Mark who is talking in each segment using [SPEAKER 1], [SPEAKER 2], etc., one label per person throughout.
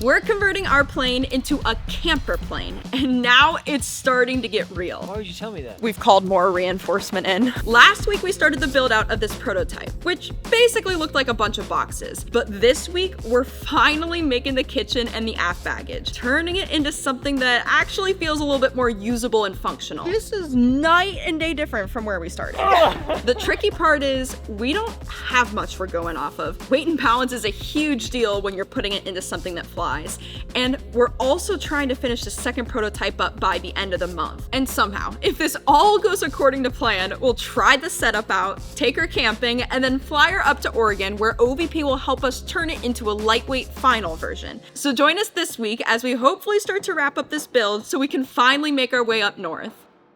[SPEAKER 1] We're converting our plane into a camper plane, and now it's starting to get real.
[SPEAKER 2] Why would you tell me that?
[SPEAKER 1] We've called more reinforcement in. Last week we started the build out of this prototype, which basically looked like a bunch of boxes. But this week we're finally making the kitchen and the aft baggage, turning it into something that actually feels a little bit more usable and functional. This is night and day different from where we started. The tricky part is we don't have much we're going off of. Weight and balance is a huge deal when you're putting it into something that flies. And we're also trying to finish the second prototype up by the end of the month. And somehow, if this all goes according to plan, we'll try the setup out, take her camping, and then fly her up to Oregon, where OVP will help us turn it into a lightweight final version. So join us this week as we hopefully start to wrap up this build so we can finally make our way up north.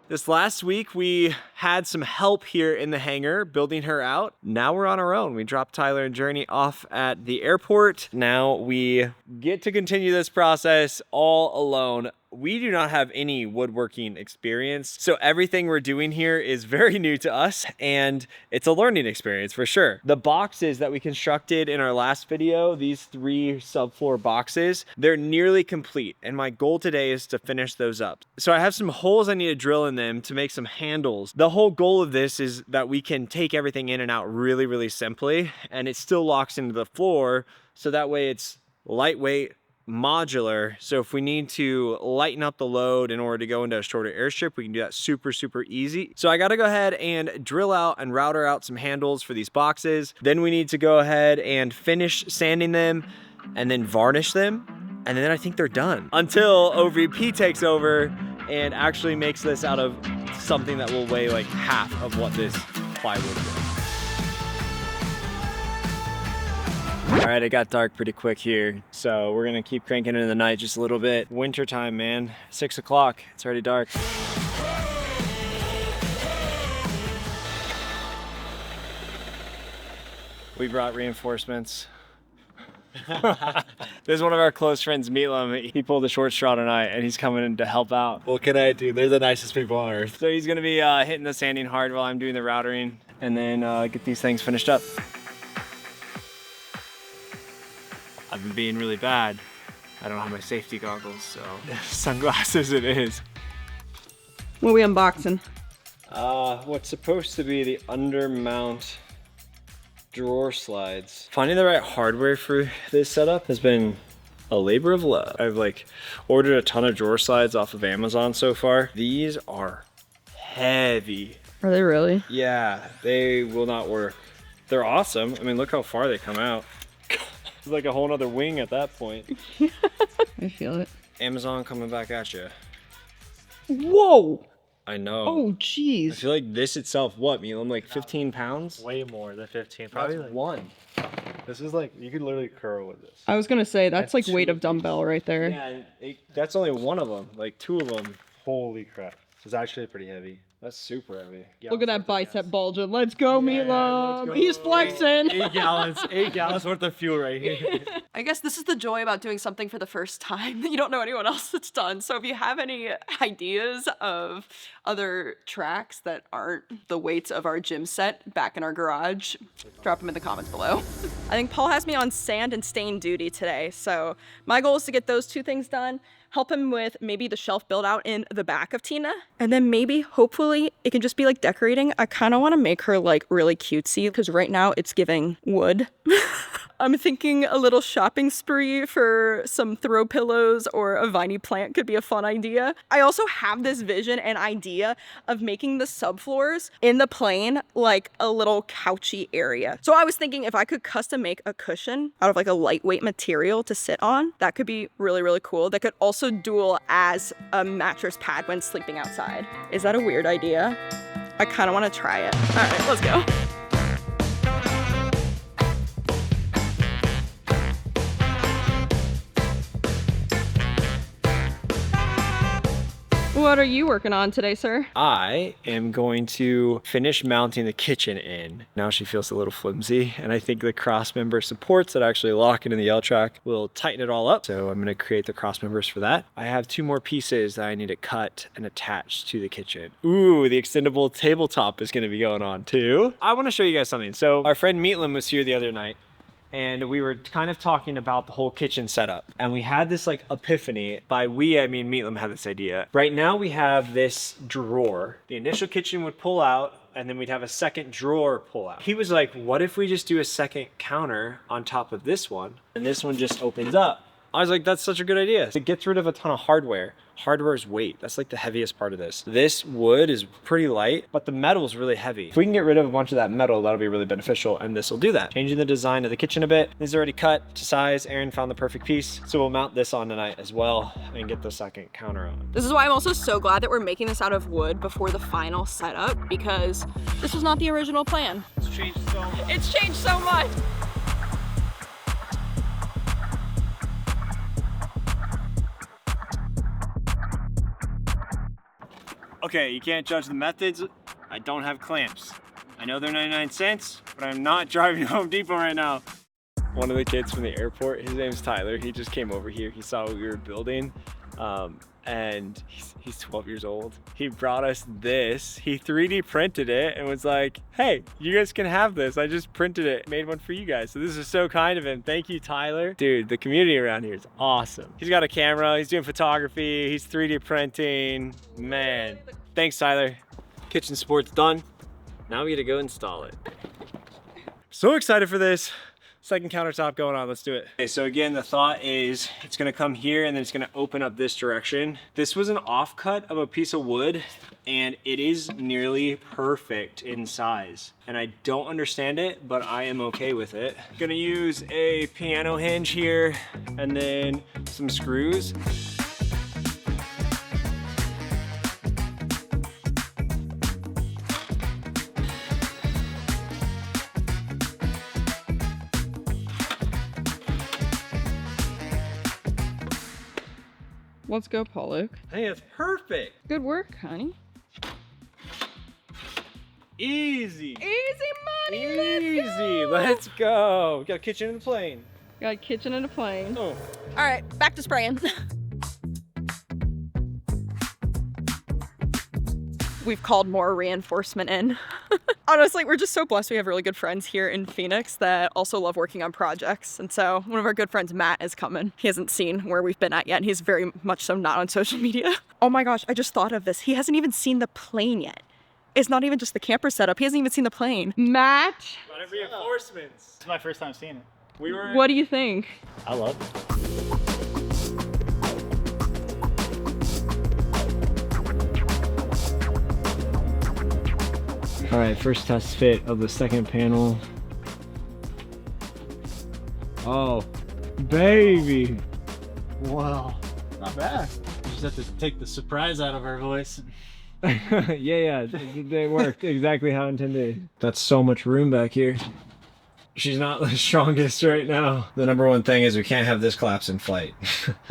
[SPEAKER 2] This last week, we had some help here in the hangar building her out. Now we're on our own. We dropped Tyler and Journey off at the airport. Now we get to continue this process all alone. We do not have any woodworking experience, so everything we're doing here is very new to us, and it's a learning experience for sure. The boxes that we constructed in our last video, these 3 subfloor boxes, they're nearly complete, and my goal today is to finish those up. So I have some holes I need to drill in them to make some handles. The whole goal of this is that we can take everything in and out really, really simply, and it still locks into the floor, so that way it's lightweight, modular, so if we need to lighten up the load in order to go into a shorter airstrip, we can do that super easy. So I got to go ahead and drill out and router out some handles for these boxes. Then we need to go ahead and finish sanding them and then varnish them, and then I think they're done until OVP takes over and actually makes this out of something that will weigh like half of what this plywood is. All right, it got dark pretty quick here, so we're gonna keep cranking into the night just a little bit. Winter time, man. 6 o'clock, it's already dark. We brought reinforcements. This is one of our close friends, Meatlam. He pulled the short straw tonight, and he's coming in to help out.
[SPEAKER 3] What can I do? They're the nicest people on earth.
[SPEAKER 2] So he's gonna be hitting the sanding hard while I'm doing the routering, and then get these things finished up. I've been being really bad. I don't have my safety goggles, so sunglasses it is.
[SPEAKER 1] What are we unboxing?
[SPEAKER 2] What's supposed to be the undermount drawer slides. Finding the right hardware for this setup has been a labor of love. I've like ordered a ton of drawer slides off of Amazon so far. These are heavy.
[SPEAKER 1] Are they really?
[SPEAKER 2] Yeah, they will not work. They're awesome. I mean, look how far they come out. It's like a whole nother wing at that point.
[SPEAKER 1] I feel it.
[SPEAKER 2] Amazon coming back at you.
[SPEAKER 1] Whoa!
[SPEAKER 2] I know.
[SPEAKER 1] Oh,
[SPEAKER 2] I
[SPEAKER 1] jeez.
[SPEAKER 2] feel like this itself, what, Milam, like 15 pounds?
[SPEAKER 3] Way more than 15.
[SPEAKER 2] Probably
[SPEAKER 3] Probably like,
[SPEAKER 2] one.
[SPEAKER 3] this is like, you could literally curl with this.
[SPEAKER 1] I was gonna say, that's like weight of dumbbell right there.
[SPEAKER 2] Yeah, that's only one of them. Like 2 of them.
[SPEAKER 3] Holy crap. This is actually pretty heavy.
[SPEAKER 2] That's super heavy.
[SPEAKER 1] Look at that bicep bulging. Let's go, Meatloaf. He's flexing.
[SPEAKER 3] 8 gallons, 8 gallons worth of fuel right here.
[SPEAKER 1] I guess this is the joy about doing something for the first time. You don't know anyone else that's done. So if you have any ideas of other tracks that aren't the weights of our gym set back in our garage, drop them in the comments below. I think Paul has me on sand and stain duty today. So my goal is to get those 2 things done, help him with maybe the shelf build out in the back of Tina, and then maybe, hopefully, it can just be like decorating. I kind of want to make her like really cutesy because right now it's giving wood. I'm thinking a little shopping spree for some throw pillows or a viney plant could be a fun idea. I also have this vision and idea of making the subfloors in the plane like a little couchy area. So I was thinking if I could custom make a cushion out of like a lightweight material to sit on, that could be really cool. That could also dual as a mattress pad when sleeping outside. Is that a weird idea? I kind of want to try it. All right, let's go. What are you working on today, sir?
[SPEAKER 2] I am going to finish mounting the kitchen in. Now she feels a little flimsy, and I think the cross member supports that actually lock into the L-track will tighten it all up. So I'm gonna create the cross members for that. I have 2 more pieces that I need to cut and attach to the kitchen. Ooh, the extendable tabletop is gonna be going on too. I wanna show you guys something. So our friend Meatlam was here the other night, and we were kind of talking about the whole kitchen setup. And we had this like epiphany. By we, I mean Meatlam had this idea. Right now we have this drawer. The initial kitchen would pull out, and then we'd have a second drawer pull out. He was like, what if we just do a second counter on top of this one, and this one just opens up? I was like, that's such a good idea. It gets rid of a ton of hardware. Hardware is weight. That's like the heaviest part of this. This wood is pretty light, but the metal is really heavy. If we can get rid of a bunch of that metal, that'll be really beneficial, and this will do that. Changing the design of the kitchen a bit. This is already cut to size. Aaron found the perfect piece. So we'll mount this on tonight as well and get the second counter on.
[SPEAKER 1] This is why I'm also so glad that we're making this out of wood before the final setup, because this was not the original plan.
[SPEAKER 2] It's changed so much.
[SPEAKER 1] It's changed so much.
[SPEAKER 2] Okay, you can't judge the methods. I don't have clamps. I know they're 99 cents, but I'm not driving to Home Depot right now. One of the kids from the airport, his name's Tyler. He just came over here. He saw what we were building, and he's 12 years old. He brought us this. He 3D printed it and was like, hey, you guys can have this. I just printed it, made one for you guys. So this is so kind of him. Thank you, Tyler. Dude, the community around here is awesome. He's got a camera, he's doing photography, he's 3D printing. Man, thanks, Tyler. Kitchen support's done. Now we get to go install it. So excited for this. Second countertop going on, let's do it. Okay, so again, the thought is it's gonna come here and then it's gonna open up this direction. This was an offcut of a piece of wood, and it is nearly perfect in size. And I don't understand it, but I am okay with it. Gonna use a piano hinge here and then some screws.
[SPEAKER 1] Let's go, Pollock.
[SPEAKER 2] I think it's perfect.
[SPEAKER 1] Good work, honey.
[SPEAKER 2] Easy.
[SPEAKER 1] Easy money.
[SPEAKER 2] Easy. Let's go. We got a kitchen and a plane.
[SPEAKER 1] Got a kitchen and a plane.
[SPEAKER 2] Oh.
[SPEAKER 1] All right, back to spraying. We've called more reinforcement in. Honestly, we're just so blessed we have really good friends here in Phoenix that also love working on projects. And so one of our good friends, Matt, is coming. He hasn't seen where we've been at yet, and he's very much so not on social media. Oh my gosh, I just thought of this. He hasn't even seen the plane yet. It's not even just the camper setup. He hasn't even seen the plane. Matt,
[SPEAKER 2] A lot of reinforcements.
[SPEAKER 3] It's my first time seeing it.
[SPEAKER 1] what do you think?
[SPEAKER 3] I love it.
[SPEAKER 2] All right, first test fit of the second panel. Oh, baby.
[SPEAKER 3] Wow. Not bad. You just have to take the surprise out of her voice.
[SPEAKER 2] yeah, they worked exactly how intended. That's so much room back here. She's not the strongest right now. The number one thing is we can't have this collapse in flight.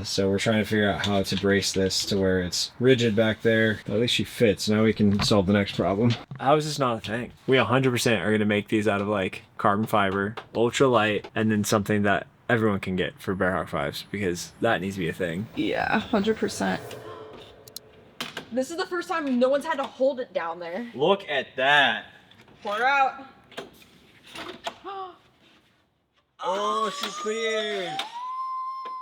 [SPEAKER 2] So we're trying to figure out how to brace this to where it's rigid back there. At least she fits. Now we can solve the next problem. How is this not a thing? We 100% are gonna make these out of like carbon fiber, ultra light, and then something that everyone can get for Bearhawk 5s, because that needs to be a thing.
[SPEAKER 1] Yeah, 100%. This is the first time no one's had to hold it down there.
[SPEAKER 2] Look at that.
[SPEAKER 1] Pour her out.
[SPEAKER 2] Oh, she's clear.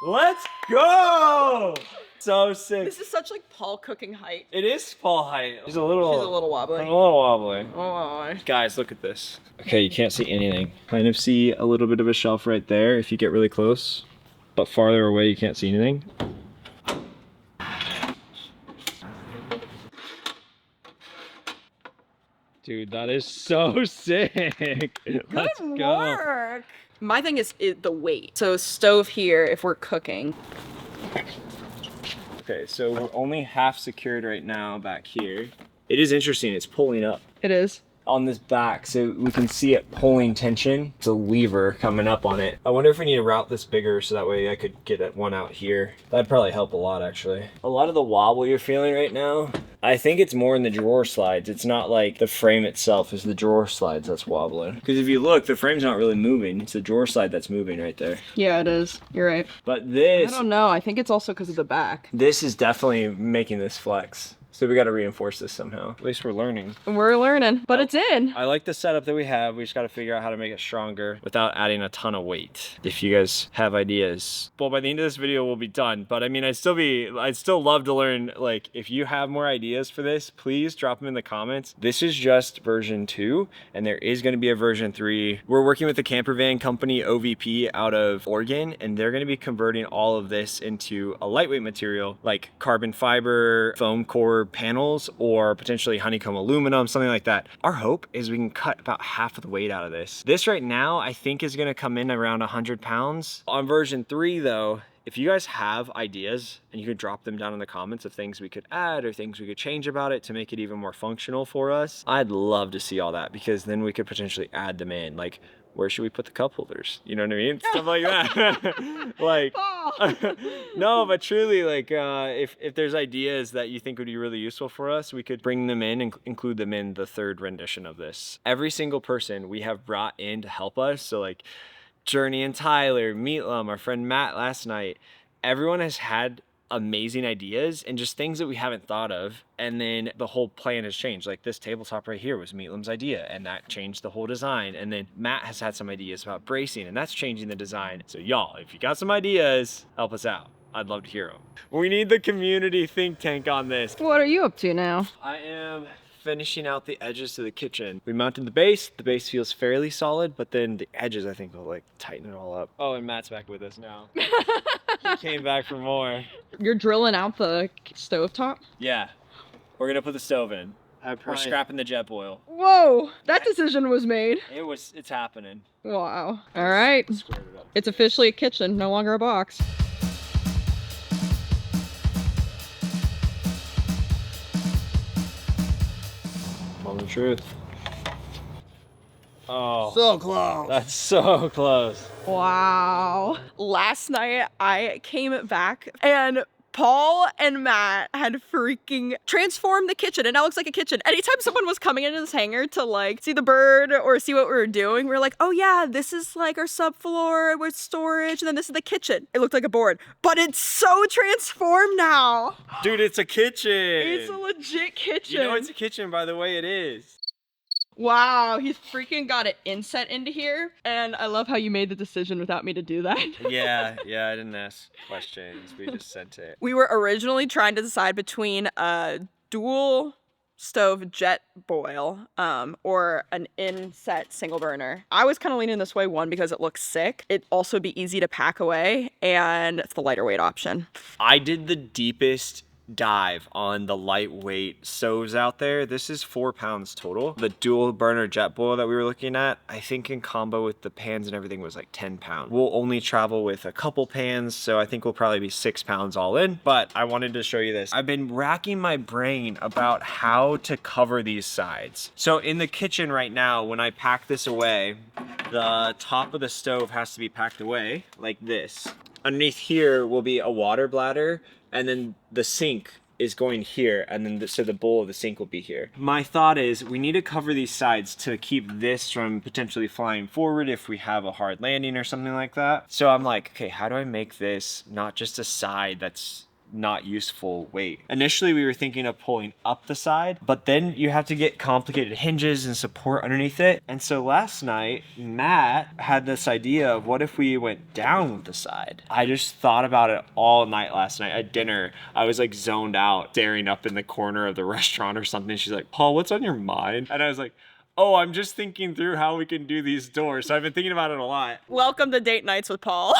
[SPEAKER 2] Let's go. So sick.
[SPEAKER 1] This is such like Paul cooking height.
[SPEAKER 2] It is Paul height. She's a little
[SPEAKER 1] wobbly.
[SPEAKER 2] A little wobbly.
[SPEAKER 1] Oh.
[SPEAKER 2] Guys, look at this. Okay, you can't see anything. Kind of see a little bit of a shelf right there if you get really close, but farther away you can't see anything. Dude, that is so sick. Let's
[SPEAKER 1] Good
[SPEAKER 2] go.
[SPEAKER 1] work. My thing is the weight. So stove here if we're cooking.
[SPEAKER 2] Okay, so we're only half secured right now back here. It is interesting, it's pulling up
[SPEAKER 1] It is.
[SPEAKER 2] on this back, so we can see it pulling tension. It's a lever coming up on it. I wonder if we need to route this bigger so that way I could get that one out here. That'd probably help a lot, actually. A lot of the wobble you're feeling right now, I think it's more in the drawer slides. It's not like the frame itself, is the drawer slides that's wobbling. Because if you look, the frame's not really moving. It's the drawer slide that's moving right there.
[SPEAKER 1] Yeah, it is. You're right.
[SPEAKER 2] But
[SPEAKER 1] I
[SPEAKER 2] this,
[SPEAKER 1] don't know. I think it's also because of the back.
[SPEAKER 2] this is definitely making this flex. So we got to reinforce this somehow. At least we're learning.
[SPEAKER 1] We're learning, but it's in.
[SPEAKER 2] I like the setup that we have. We just got to figure out how to make it stronger without adding a ton of weight. If you guys have ideas, well, by the end of this video, we'll be done. But I mean, I'd still love to learn. Like, if you have more ideas for this, please drop them in the comments. This is just version 2, and there is going to be a version 3. We're working with the camper van company OVP out of Oregon, and they're going to be converting all of this into a lightweight material like carbon fiber, foam core panels, or potentially honeycomb aluminum, something like that. Our hope is we can cut about half of the weight out of this. This right now, I think is gonna come in around 100 pounds. On version 3 though, if you guys have ideas and you could drop them down in the comments of things we could add or things we could change about it to make it even more functional for us, I'd love to see all that, because then we could potentially add them in. Like, where should we put the cup holders? You know what I mean? Stuff like that. Like, no, but truly, like, if there's ideas that you think would be really useful for us, we could bring them in and include them in the 3rd rendition of this. Every single person we have brought in to help us, so like Journey and Tyler, Meatlum, our friend Matt last night, everyone has had amazing ideas and just things that we haven't thought of, and then the whole plan has changed. Like this tabletop right here was Meatlum's idea, and that changed the whole design. And then Matt has had some ideas about bracing, and that's changing the design. So y'all, if you got some ideas, help us out. I'd love to hear them. We need the community think tank on this.
[SPEAKER 1] What are you up to now?
[SPEAKER 2] I am finishing out the edges to the kitchen. We mounted the base. The base feels fairly solid, but then the edges I think will like tighten it all up. Oh, and Matt's back with us now. He came back for more.
[SPEAKER 1] You're drilling out the stovetop?
[SPEAKER 2] Yeah, we're gonna put the stove in. We're scrapping the jet boil.
[SPEAKER 1] Whoa, that decision was made.
[SPEAKER 2] It's happening.
[SPEAKER 1] Wow. All right.
[SPEAKER 2] Squared it up.
[SPEAKER 1] It's officially a kitchen, no longer a box.
[SPEAKER 2] The truth. Oh,
[SPEAKER 3] So close.
[SPEAKER 2] that's so close.
[SPEAKER 1] Wow. Last night I came back and Paul and Matt had freaking transformed the kitchen, and now it looks like a kitchen. Anytime someone was coming into this hangar to like see the bird or see what we were doing, we were like, oh yeah, this is like our subfloor with storage, and then this is the kitchen. It looked like a board, but it's so transformed now.
[SPEAKER 2] Dude, it's a kitchen.
[SPEAKER 1] It's a legit kitchen.
[SPEAKER 2] You know it's a kitchen by the way it is.
[SPEAKER 1] Wow, he's freaking got it inset into here, and I love how you made the decision without me to do that.
[SPEAKER 2] Yeah, I didn't ask questions. We just sent it.
[SPEAKER 1] We were originally trying to decide between a dual stove jet boil or an inset single burner. I was kind of leaning this way, one, because it looks sick. It'd also be easy to pack away, and it's the lighter weight option.
[SPEAKER 2] I did the deepest dive on the lightweight stoves out there. This is 4 pounds total. The dual burner jet boil that we were looking at, I think in combo with the pans and everything was like 10 pounds. We'll only travel with a couple pans, so I think we'll probably be 6 pounds all in, but I wanted to show you this. I've been racking my brain about how to cover these sides. So in the kitchen right now, when I pack this away, the top of the stove has to be packed away like this. Underneath here will be a water bladder, and then the sink is going here, and then so the bowl of the sink will be here. My thought is we need to cover these sides to keep this from potentially flying forward if we have a hard landing or something like that. So I'm like, okay, how do I make this not just a side that's not useful weight? Initially we were thinking of pulling up the side, but then you have to get complicated hinges and support underneath it. And so last night Matt had this idea of what if we went down with the side. I just thought about it all night last night at dinner. I was like zoned out staring up in the corner of the restaurant or something. She's like, Paul, what's on your mind? And I was like, oh, I'm just thinking through how we can do these doors. So I've been thinking about it a lot.
[SPEAKER 1] Welcome to date nights with Paul.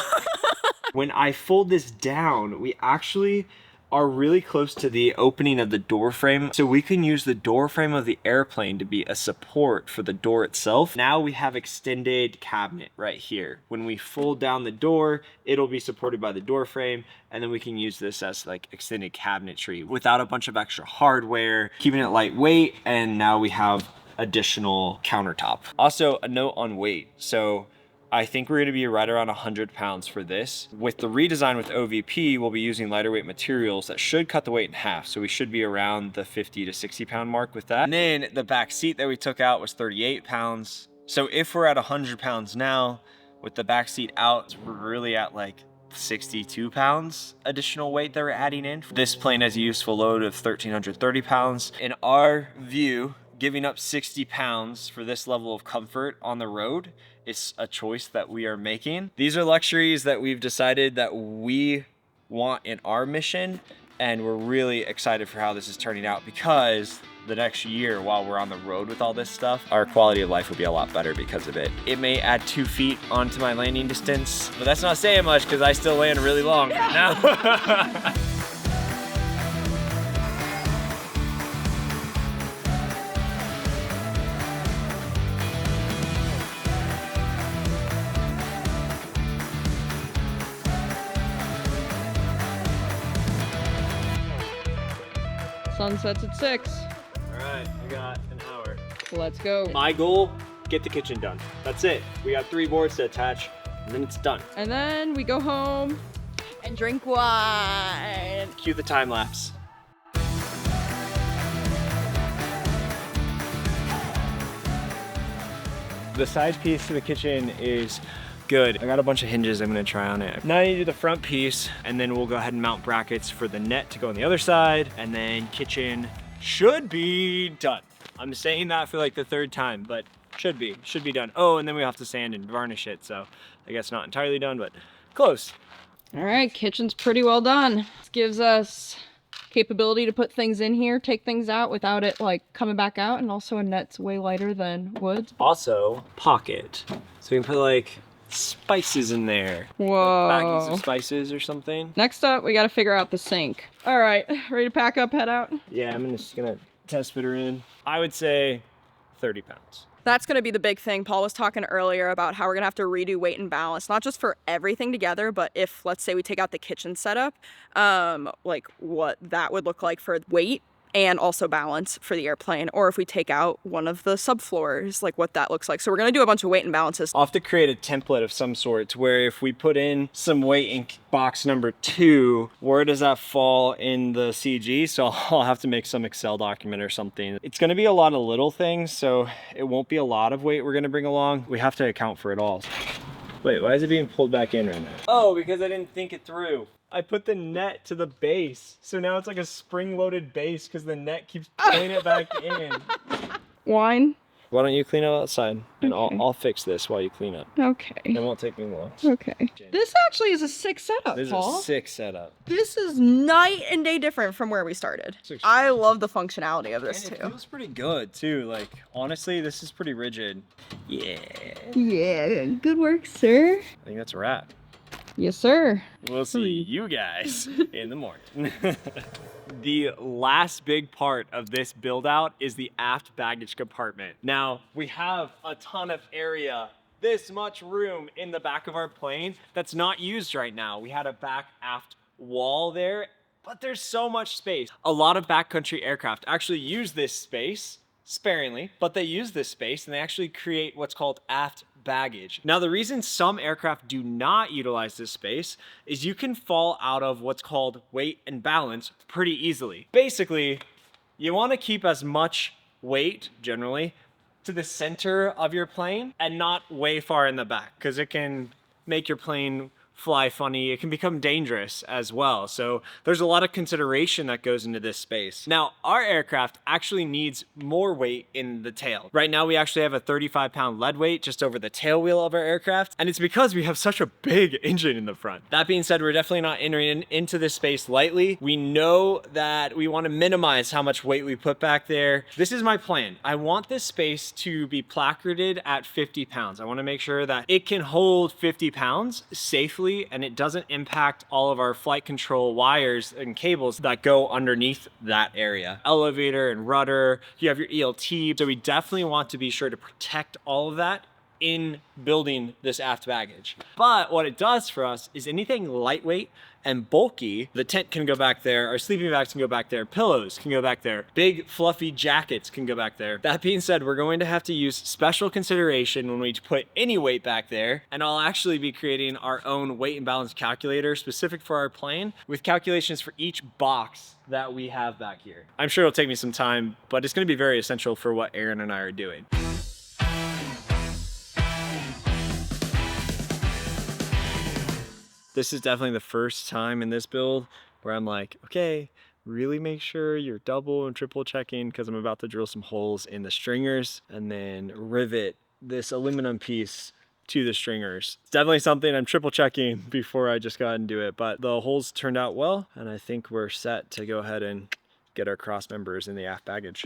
[SPEAKER 2] When I fold this down, we actually are really close to the opening of the door frame. So we can use the door frame of the airplane to be a support for the door itself. Now we have extended cabinet right here. When we fold down the door, it'll be supported by the door frame, and then we can use this as like extended cabinetry without a bunch of extra hardware, keeping it lightweight, and now we have additional countertop. Also, a note on weight. So I think we're gonna be right around 100 pounds for this. With the redesign with OVP, we'll be using lighter weight materials that should cut the weight in half. So we should be around the 50 to 60 pound mark with that. And then the back seat that we took out was 38 pounds. So if we're at 100 pounds now, with the back seat out, we're really at like 62 pounds additional weight that we're adding in. This plane has a useful load of 1,330 pounds. In our view, giving up 60 pounds for this level of comfort on the road is a choice that we are making. These are luxuries that we've decided that we want in our mission, and we're really excited for how this is turning out, because the next year, while we're on the road with all this stuff, our quality of life will be a lot better because of it. It may add 2 feet onto my landing distance, but that's not saying much because I still land really long right now.
[SPEAKER 1] Sunsets at 6.
[SPEAKER 2] All right, we got an hour.
[SPEAKER 1] Let's go.
[SPEAKER 2] My goal, get the kitchen done. That's it. We got 3 boards to attach, and then it's done.
[SPEAKER 1] And then we go home and drink wine.
[SPEAKER 2] Cue the time lapse. The side piece to the kitchen is good. I got a bunch of hinges I'm gonna try on it. Now I need to do the front piece, and then we'll go ahead and mount brackets for the net to go on the other side, and then kitchen should be done. I'm saying that for like the 3rd time, but should be done. Oh, and then we have to sand and varnish it, so I guess not entirely done, but close.
[SPEAKER 1] All right, kitchen's pretty well done. This gives us capability to put things in here, take things out without it like coming back out, and also a net's way lighter than wood.
[SPEAKER 2] Also, pocket. So we can put like spices in there.
[SPEAKER 1] Whoa.
[SPEAKER 2] Like baggies of spices or something.
[SPEAKER 1] Next up, we gotta figure out the sink. All right, ready to pack up, head out?
[SPEAKER 2] Yeah, I'm just gonna test fit her in. I would say 30 pounds.
[SPEAKER 1] That's gonna be the big thing. Paul was talking earlier about how we're gonna have to redo weight and balance, not just for everything together, but if, let's say, we take out the kitchen setup, like what that would look like for weight and also balance for the airplane, or if we take out one of the subfloors, like what that looks like. So we're gonna do a bunch of weight and balances.
[SPEAKER 2] I'll have to create a template of some sort to where if we put in some weight in box number 2, where does that fall in the CG? So I'll have to make some Excel document or something. It's gonna be a lot of little things, so it won't be a lot of weight we're gonna bring along. We have to account for it all. Wait, why is it being pulled back in right now? Oh, because I didn't think it through. I put the net to the base, so now it's like a spring-loaded base because the net keeps pulling it back in.
[SPEAKER 1] Wine?
[SPEAKER 2] Why don't you clean up outside, and I'll fix this while you clean up.
[SPEAKER 1] Okay.
[SPEAKER 2] It won't take me long.
[SPEAKER 1] Okay. This actually is a sick setup,
[SPEAKER 2] This is
[SPEAKER 1] Paul.
[SPEAKER 2] a sick setup.
[SPEAKER 1] This is night and day different from where we started. I love the functionality of this
[SPEAKER 2] And it
[SPEAKER 1] too.
[SPEAKER 2] feels pretty good too. Like honestly, this is pretty rigid. Yeah.
[SPEAKER 1] Yeah, good work, sir.
[SPEAKER 2] I think that's a wrap.
[SPEAKER 1] Yes, sir.
[SPEAKER 2] We'll see you guys in the morning. The last big part of this build out is the aft baggage compartment. Now, we have a ton of area, this much room in the back of our plane that's not used right now. We had a back aft wall there, but there's so much space. A lot of backcountry aircraft actually use this space sparingly, but they use this space and they actually create what's called aft baggage. Now, the reason some aircraft do not utilize this space is you can fall out of what's called weight and balance pretty easily. Basically, you want to keep as much weight, generally, to the center of your plane and not way far in the back, because it can make your plane fly funny. It can become dangerous as well. So there's a lot of consideration that goes into this space. Now, our aircraft actually needs more weight in the tail. Right now, we actually have a 35-pound lead weight just over the tail wheel of our aircraft, and it's because we have such a big engine in the front. That being said, we're definitely not entering into this space lightly. We know that we want to minimize how much weight we put back there. This is my plan. I want this space to be placarded at 50 pounds. I want to make sure that it can hold 50 pounds safely, and it doesn't impact all of our flight control wires and cables that go underneath that area. Elevator and rudder, you have your ELT, so we definitely want to be sure to protect all of that in building this aft baggage. But what it does for us is anything lightweight and bulky, the tent can go back there, our sleeping bags can go back there, pillows can go back there, big fluffy jackets can go back there. That being said, we're going to have to use special consideration when we put any weight back there, and I'll actually be creating our own weight and balance calculator specific for our plane with calculations for each box that we have back here. I'm sure it'll take me some time, but it's going to be very essential for what Aaron and I are doing. The This is definitely the first time in this build where I'm like, okay, really make sure you're double and triple checking, because I'm about to drill some holes in the stringers and then rivet this aluminum piece to the stringers. It's definitely something I'm triple checking before I just go ahead and do it, but the holes turned out well, and I think we're set to go ahead and get our cross members in the aft baggage.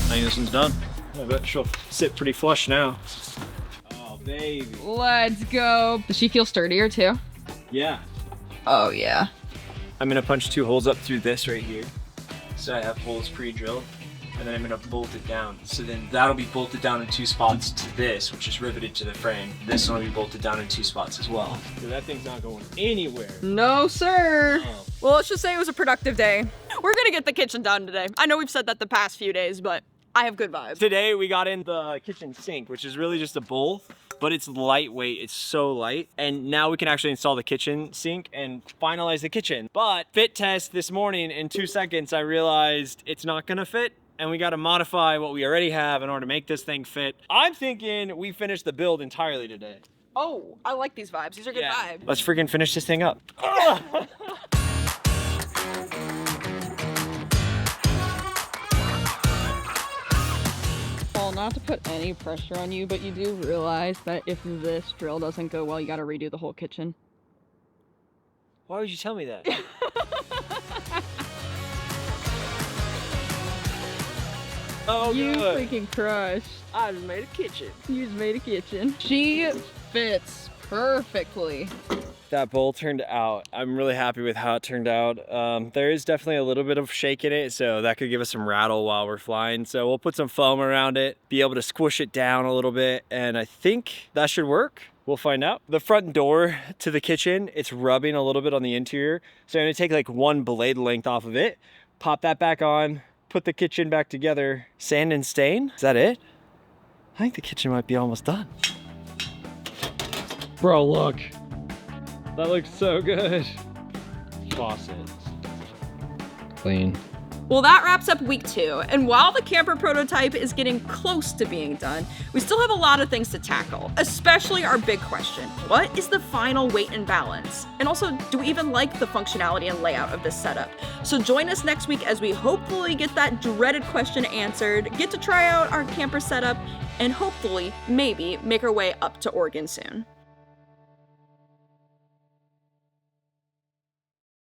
[SPEAKER 2] I think this one's done. I bet she'll sit pretty flush now. Oh, baby.
[SPEAKER 1] Let's go. Does she feel sturdier too?
[SPEAKER 2] Yeah.
[SPEAKER 1] Oh yeah.
[SPEAKER 2] I'm gonna punch 2 holes up through this right here. So I have holes pre-drilled, and then I'm gonna bolt it down. So then that'll be bolted down in 2 spots to this, which is riveted to the frame. This one will be bolted down in 2 spots as well. So that thing's not going anywhere.
[SPEAKER 1] No, sir.
[SPEAKER 2] Oh.
[SPEAKER 1] Well, let's just say it was a productive day. We're gonna get the kitchen done today. I know we've said that the past few days, but I have good vibes.
[SPEAKER 2] Today we got in the kitchen sink, which is really just a bowl, but it's lightweight. It's so light. And now we can actually install the kitchen sink and finalize the kitchen. But fit test this morning, in 2 seconds, I realized it's not gonna fit, and we gotta modify what we already have in order to make this thing fit. I'm thinking we finish the build entirely today.
[SPEAKER 1] Oh, I like these vibes. These are good vibes.
[SPEAKER 2] Let's freaking finish this thing up.
[SPEAKER 1] Well, not to put any pressure on you, but you do realize that if this drill doesn't go well, you gotta redo the whole kitchen.
[SPEAKER 2] Why would you tell me that? Oh,
[SPEAKER 1] You
[SPEAKER 2] good.
[SPEAKER 1] freaking crushed.
[SPEAKER 2] I just made a kitchen.
[SPEAKER 1] You just made a kitchen. She fits perfectly.
[SPEAKER 2] That bowl turned out. I'm really happy with how it turned out. There is definitely a little bit of shake in it, so that could give us some rattle while we're flying. So we'll put some foam around it, be able to squish it down a little bit, and I think that should work. We'll find out. The front door to the kitchen, it's rubbing a little bit on the interior. So I'm gonna take like 1 blade length off of it, pop that back on, put the kitchen back together, sand and stain. Is that it? I think the kitchen might be almost done. Bro, look. That looks so good. Faucet. Clean.
[SPEAKER 1] Well, that wraps up week 2, and while the camper prototype is getting close to being done, we still have a lot of things to tackle, especially our big question: what is the final weight and balance? And also, do we even like the functionality and layout of this setup? So join us next week as we hopefully get that dreaded question answered, get to try out our camper setup, and hopefully, maybe, make our way up to Oregon soon.